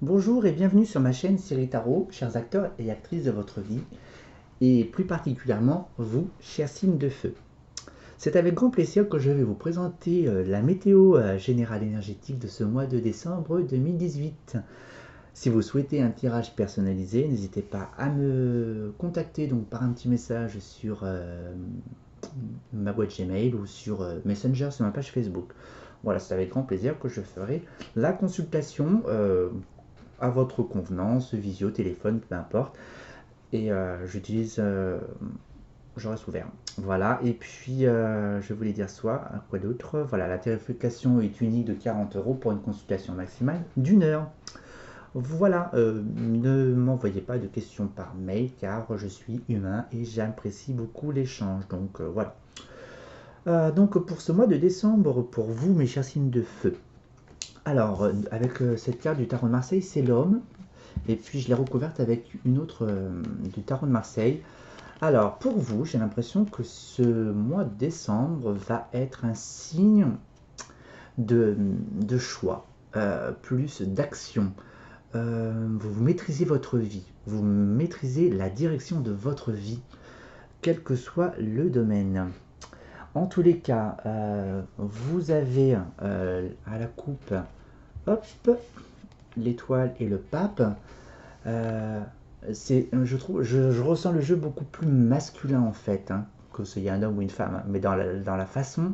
Bonjour et bienvenue sur ma chaîne Série Tarot, chers acteurs et actrices de votre vie, et plus particulièrement vous, chers signes de feu. C'est avec grand plaisir que je vais vous présenter la météo générale énergétique de ce mois de décembre 2018. Si vous souhaitez un tirage personnalisé, n'hésitez pas à me contacter donc par un petit message sur ma boîte Gmail ou sur Messenger sur ma page Facebook. Voilà, c'est avec grand plaisir que je ferai la consultation à votre convenance, visio, téléphone, peu importe. Et je reste ouvert. Voilà, et puis je voulais dire quoi d'autre. Voilà, la tarification est unique de 40 € pour une consultation maximale d'une heure. Voilà, ne m'envoyez pas de questions par mail car je suis humain et j'apprécie beaucoup l'échange. Donc voilà. Donc pour ce mois de décembre, pour vous, mes chers signes de feu. Alors, avec cette carte du tarot de Marseille, c'est l'homme. Et puis je l'ai recouverte avec une autre du tarot de Marseille. Alors, pour vous, j'ai l'impression que ce mois de décembre va être un signe de choix, plus d'action. Vous maîtrisez votre vie, vous maîtrisez la direction de votre vie, quel que soit le domaine. En tous les cas, vous avez à la coupe, hop, l'étoile et le pape. Je ressens le jeu beaucoup plus masculin en fait, hein, que s'il y a un homme ou une femme, hein, mais dans la façon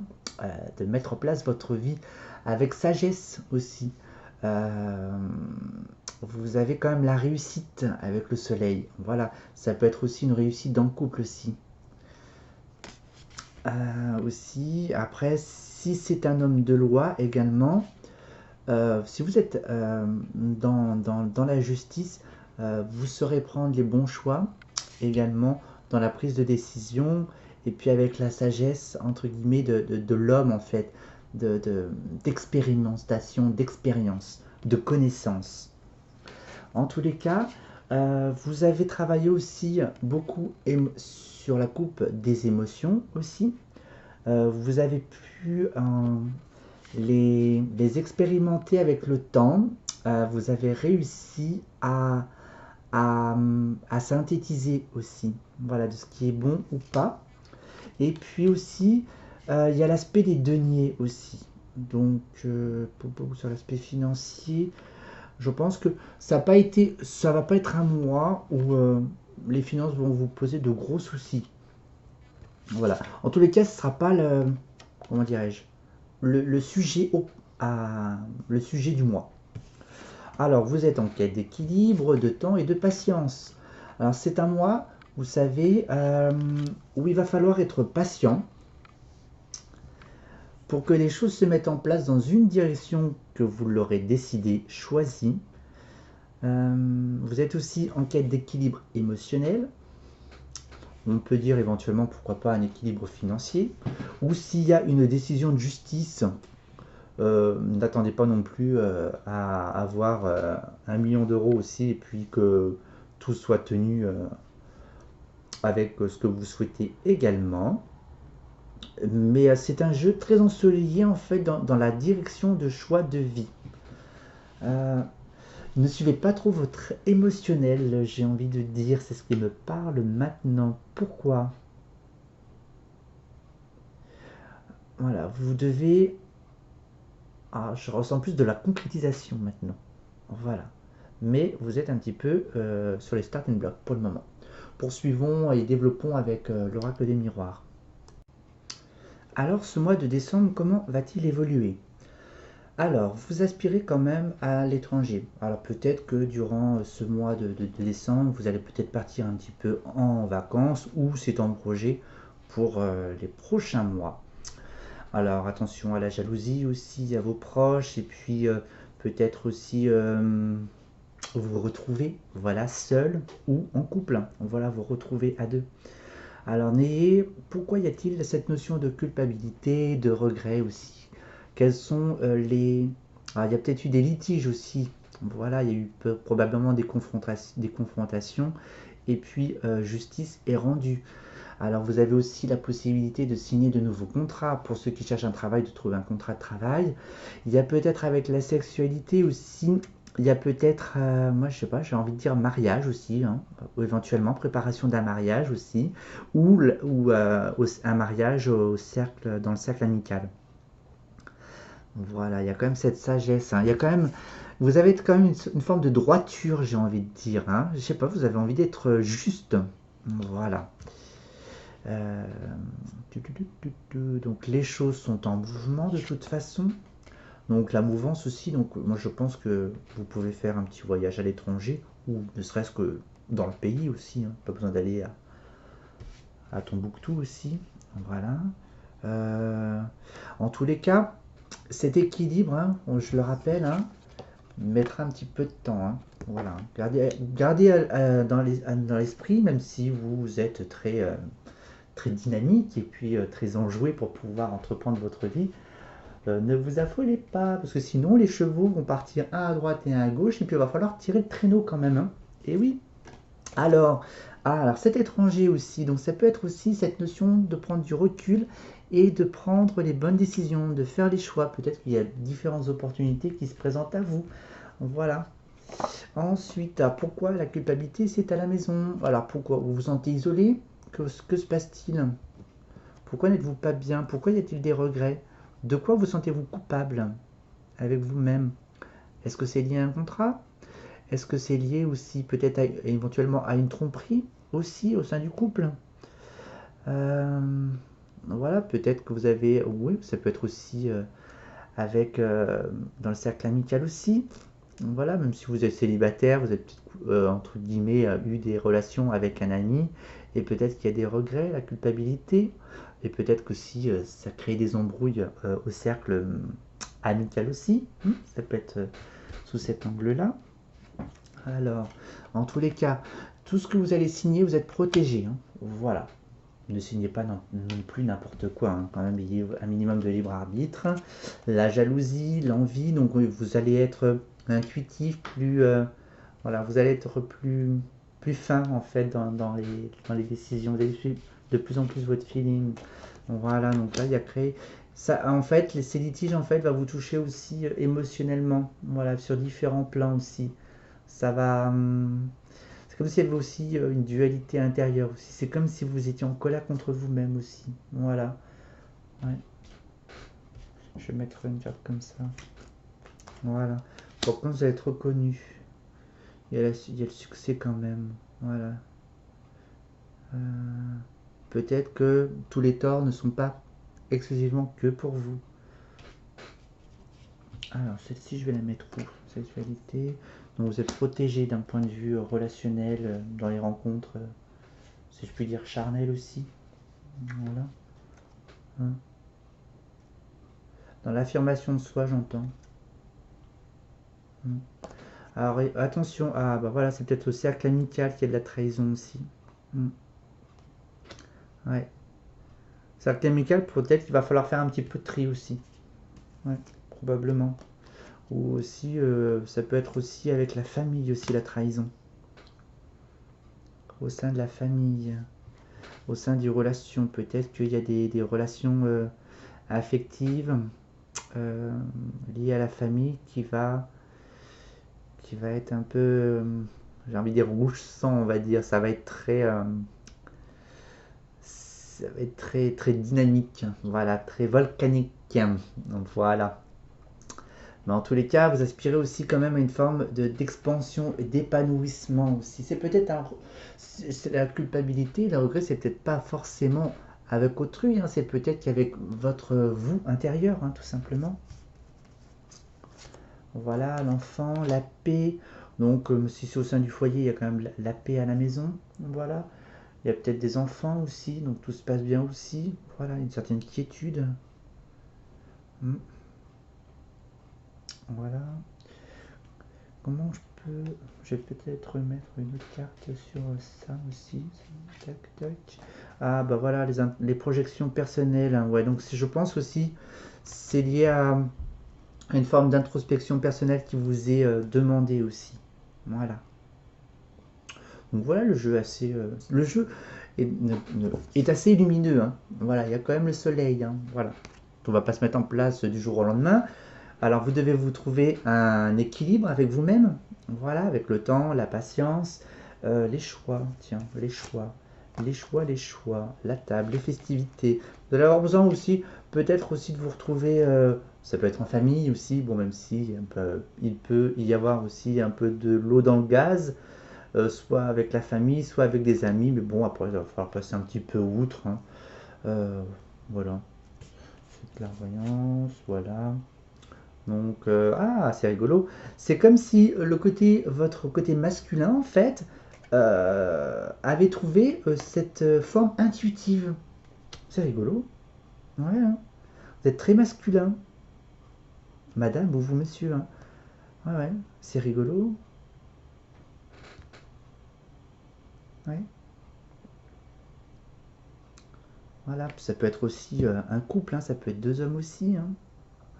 de mettre en place votre vie avec sagesse aussi. Euh, vous avez quand même la réussite avec le soleil. Voilà, ça peut être aussi une réussite dans le couple aussi. Aussi, après, si c'est un homme de loi également, si vous êtes dans la justice, vous saurez prendre les bons choix également dans la prise de décision et puis avec la sagesse entre guillemets de l'homme en fait, d'expérimentation, d'expérience, de connaissance. En tous les cas, vous avez travaillé aussi beaucoup sur la coupe des émotions aussi. Vous avez pu les expérimenter avec le temps. Vous avez réussi à synthétiser aussi, voilà, de ce qui est bon ou pas. Et puis aussi, il y a l'aspect des deniers aussi. Donc, sur l'aspect financier, je pense que ça va pas être un mois où les finances vont vous poser de gros soucis. Voilà. En tous les cas, ce sera pas comment dirais-je, le sujet le sujet du mois. Alors, vous êtes en quête d'équilibre, de temps et de patience. Alors, c'est un mois, vous savez, où il va falloir être patient pour que les choses se mettent en place dans une direction que vous l'aurez décidé, choisie. Vous êtes aussi en quête d'équilibre émotionnel. On peut dire éventuellement pourquoi pas un équilibre financier. Ou s'il y a une décision de justice, n'attendez pas non plus à avoir 1 million d'euros aussi et puis que tout soit tenu avec ce que vous souhaitez également. Mais c'est un jeu très ensoleillé en fait dans la direction de choix de vie. Ne suivez pas trop votre émotionnel, j'ai envie de dire, c'est ce qui me parle maintenant. Pourquoi? Voilà, vous devez... Ah, je ressens plus de la concrétisation maintenant. Voilà. Mais vous êtes un petit peu sur les starting blocks pour le moment. Poursuivons et développons avec l'oracle des miroirs. Alors, ce mois de décembre, comment va-t-il évoluer? Alors, vous aspirez quand même à l'étranger. Alors, peut-être que durant ce mois de décembre, vous allez peut-être partir un petit peu en vacances ou c'est en projet pour les prochains mois. Alors, attention à la jalousie aussi, à vos proches et puis peut-être aussi vous retrouver, voilà, seul ou en couple. Voilà, vous retrouver à deux. Alors, pourquoi y a-t-il cette notion de culpabilité, de regret aussi? Quels sont les... Alors, il y a peut-être eu des litiges aussi. Voilà, il y a eu probablement des confrontations et puis justice est rendue. Alors, vous avez aussi la possibilité de signer de nouveaux contrats pour ceux qui cherchent un travail, de trouver un contrat de travail. Il y a peut-être avec la sexualité aussi il y a peut-être, moi je sais pas, j'ai envie de dire mariage aussi, hein, ou éventuellement préparation d'un mariage aussi, ou un mariage au cercle, dans le cercle amical. Voilà, il y a quand même cette sagesse, hein. Il y a quand même, vous avez quand même une forme de droiture, j'ai envie de dire, hein. Je sais pas, vous avez envie d'être juste. Voilà. Euh, donc les choses sont en mouvement de toute façon. Donc la mouvance aussi, donc moi je pense que vous pouvez faire un petit voyage à l'étranger, ou ne serait-ce que dans le pays aussi, hein. Pas besoin d'aller à Tombouctou aussi. Voilà. Euh, En tous les cas, cet équilibre, hein, je le rappelle, hein, mettra un petit peu de temps, hein. Voilà. Gardez dans l'esprit, même si vous êtes très dynamique et puis très enjoué pour pouvoir entreprendre votre vie. Ne vous affolez pas, parce que sinon les chevaux vont partir un à droite et un à gauche, et puis il va falloir tirer le traîneau quand même, hein. Et oui. Alors, alors cet étranger aussi, donc ça peut être aussi cette notion de prendre du recul et de prendre les bonnes décisions, de faire les choix. Peut-être qu'il y a différentes opportunités qui se présentent à vous. Voilà. Ensuite, pourquoi la culpabilité, c'est à la maison? Alors pourquoi? Vous vous sentez isolé? Que se passe-t-il? Pourquoi n'êtes-vous pas bien? Pourquoi y a-t-il des regrets? De quoi vous sentez-vous coupable avec vous-même? Est-ce que c'est lié à un contrat? Est-ce que c'est lié aussi peut-être éventuellement à une tromperie aussi au sein du couple? Euh, voilà, peut-être que vous avez, oui, ça peut être aussi avec dans le cercle amical aussi. Voilà, même si vous êtes célibataire, vous avez entre guillemets eu des relations avec un ami, et peut-être qu'il y a des regrets, la culpabilité, et peut-être que si ça crée des embrouilles au cercle amical aussi, ça peut être sous cet angle-là. Alors, en tous les cas, tout ce que vous allez signer, vous êtes protégé, hein. Voilà. Ne signez pas non plus n'importe quoi, hein. Quand même, il y a un minimum de libre arbitre. La jalousie, l'envie, donc vous allez être intuitif, voilà, vous allez être plus fin en fait dans les décisions. Vous allez suivre de plus en plus votre feeling. Voilà, donc là, il y a créé. Ça, en fait, ces litiges en fait, va vous toucher aussi émotionnellement, voilà, sur différents plans aussi. Ça va. C'est comme si il y avait aussi une dualité intérieure aussi. C'est comme si vous étiez en colère contre vous-même aussi. Voilà. Ouais. Je vais mettre une carte comme ça. Voilà. Pour quand vous allez être reconnu. Il y a le succès quand même. Voilà. Euh, Peut-être que tous les torts ne sont pas exclusivement que pour vous. Alors, celle-ci, je vais la mettre où? Sexualité. Donc, vous êtes protégé d'un point de vue relationnel, dans les rencontres, si je puis dire, charnelles aussi. Voilà. Hein. Dans l'affirmation de soi, j'entends. Hmm. Alors attention, ah bah voilà, c'est peut-être au cercle amical qu'il y a de la trahison aussi. Hmm. Ouais. Cercle amical, peut-être qu'il va falloir faire un petit peu de tri aussi. Ouais, probablement. Ou aussi, ça peut être aussi avec la famille aussi la trahison. Au sein de la famille, au sein des relations, peut-être qu'il y a des relations affectives euh, liées à la famille qui va être un peu, j'ai envie de dire rouge sang, on va dire. Ça va être très, très dynamique, voilà, très volcanique. Donc voilà. Mais en tous les cas, vous aspirez aussi quand même à une forme d'expansion et d'épanouissement aussi. C'est la culpabilité, le regret, c'est peut-être pas forcément avec autrui, hein, c'est peut-être qu'avec votre vous intérieur, hein, tout simplement. Voilà, l'enfant, la paix. Donc, si c'est au sein du foyer, il y a quand même la paix à la maison. Voilà. Il y a peut-être des enfants aussi, donc tout se passe bien aussi. Voilà, une certaine quiétude. Hmm. Voilà. Comment je peux. Je vais peut-être mettre une autre carte sur ça aussi. Tac, tac. Ah, bah voilà, les projections personnelles, hein. Ouais, donc je pense aussi c'est lié à une forme d'introspection personnelle qui vous est demandée aussi. Voilà. Donc voilà le jeu assez. Le jeu est assez lumineux, hein. Voilà, il y a quand même le soleil, hein. Voilà. On va pas se mettre en place du jour au lendemain. Alors vous devez vous trouver un équilibre avec vous-même, voilà, avec le temps, la patience, les choix, tiens, les choix, la table, les festivités. Vous allez avoir besoin aussi, peut-être aussi de vous retrouver, ça peut être en famille aussi, bon même si il peut y avoir aussi un peu de l'eau dans le gaz, soit avec la famille, soit avec des amis, mais bon après il va falloir passer un petit peu outre, hein. Euh, voilà, c'est de la voyance, voilà. Donc, ah, c'est rigolo. C'est comme si votre côté masculin, en fait, avait trouvé cette forme intuitive. C'est rigolo. Ouais, hein. Vous êtes très masculin. Madame ou vous, monsieur, hein. Ouais, ouais, c'est rigolo. Ouais. Voilà, ça peut être aussi un couple, hein, ça peut être deux hommes aussi, hein.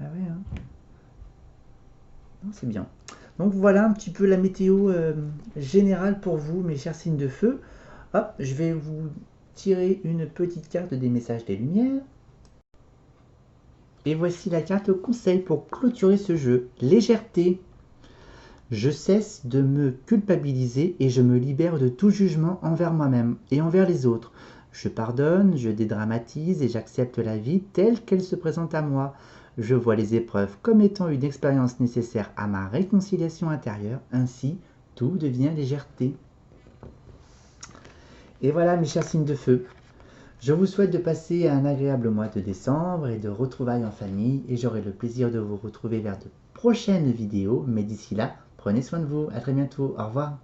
Ouais, ouais, hein. Non, c'est bien. Donc voilà un petit peu la météo générale pour vous, mes chers signes de feu. Hop, je vais vous tirer une petite carte des messages des lumières. Et voici la carte conseil pour clôturer ce jeu. Légèreté. Je cesse de me culpabiliser et je me libère de tout jugement envers moi-même et envers les autres. Je pardonne, je dédramatise et j'accepte la vie telle qu'elle se présente à moi. Je vois les épreuves comme étant une expérience nécessaire à ma réconciliation intérieure. Ainsi, tout devient légèreté. Et voilà mes chers signes de feu. Je vous souhaite de passer un agréable mois de décembre et de retrouvailles en famille et j'aurai le plaisir de vous retrouver vers de prochaines vidéos. Mais d'ici là, prenez soin de vous. À très bientôt. Au revoir.